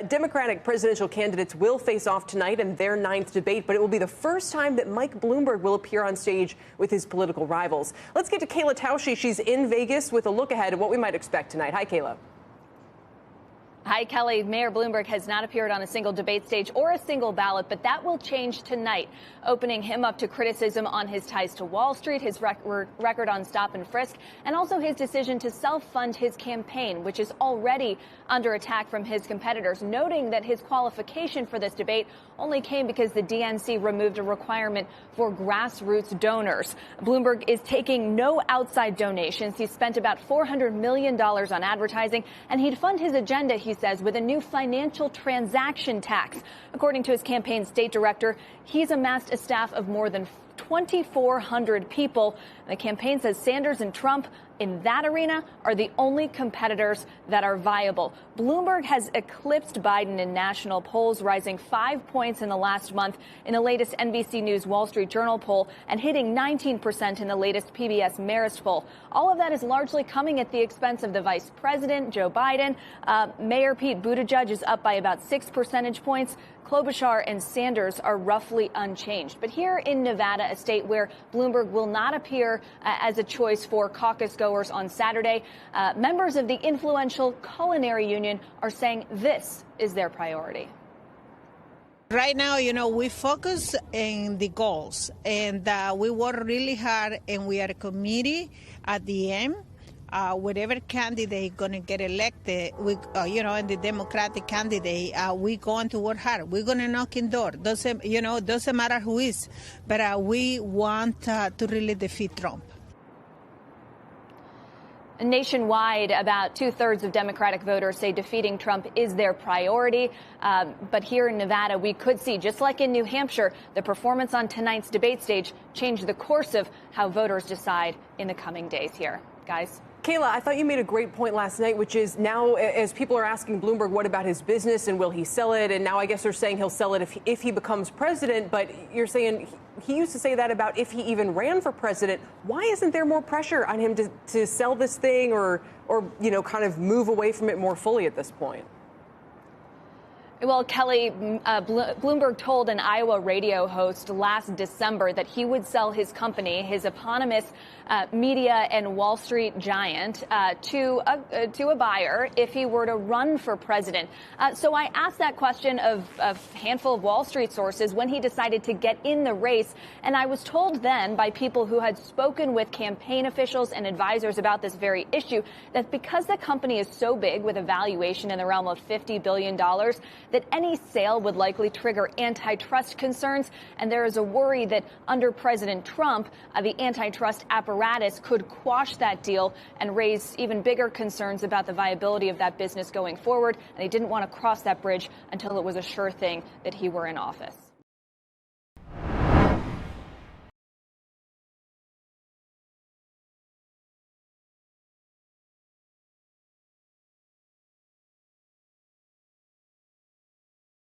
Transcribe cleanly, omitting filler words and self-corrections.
Democratic presidential candidates will face off tonight in their ninth debate, but it will be the first time that Mike Bloomberg will appear on stage with his political rivals. Let's get to Kayla Tausche. She's in Vegas with a look ahead of what we might expect tonight. Hi, Kayla. Hi, Kelly. Mayor Bloomberg has not appeared on a single debate stage or a single ballot, but that will change tonight, opening him up to criticism on his ties to Wall Street, his record on stop and frisk, and also his decision to self-fund his campaign, which is already under attack from his competitors, noting that his qualification for this debate only came because the DNC removed a requirement for grassroots donors. Bloomberg is taking no outside donations. He spent about $400 million on advertising, and he'd fund his agenda, he says, with a new financial transaction tax. According to his campaign state director, he's amassed a staff of more than 2,400 people. The campaign says Sanders and Trump in that arena are the only competitors that are viable. Bloomberg has eclipsed Biden in national polls, rising 5 points in the last month in the latest NBC News Wall Street Journal poll and hitting 19% in the latest PBS Marist poll. All of that is largely coming at the expense of the vice president, Joe Biden. Mayor Pete Buttigieg is up by about 6 percentage points. Klobuchar and Sanders are roughly unchanged. But here in Nevada, a state where Bloomberg will not appear as a choice for caucus goers on Saturday, members of the influential Culinary Union are saying this is their priority. Right now, we focus on the goals, and we work really hard, and we are a committee at the end. Whatever candidate going to get elected, and the Democratic candidate, we going to work hard. We're going to knock in door. Doesn't matter who is, but we want to really defeat Trump. Nationwide, about 2/3 of Democratic voters say defeating Trump is their priority. But here in Nevada, we could see, just like in New Hampshire, the performance on tonight's debate stage change the course of how voters decide in the coming days here. Guys. Kayla, I thought you made a great point last night, which is now as people are asking Bloomberg what about his business and will he sell it? And now I guess they're saying he'll sell it if he becomes president. But you're saying he used to say that about if he even ran for president. Why isn't there more pressure on him to sell this thing or kind of move away from it more fully at this point? Well, Kelly, Bloomberg told an Iowa radio host last December that he would sell his company, his eponymous media and Wall Street giant, to a buyer if he were to run for president. So I asked that question of a handful of Wall Street sources when he decided to get in the race. And I was told then by people who had spoken with campaign officials and advisors about this very issue that because the company is so big with a valuation in the realm of $50 billion, that any sale would likely trigger antitrust concerns. And there is a worry that under President Trump, the antitrust apparatus could quash that deal and raise even bigger concerns about the viability of that business going forward. And they didn't want to cross that bridge until it was a sure thing that he were in office.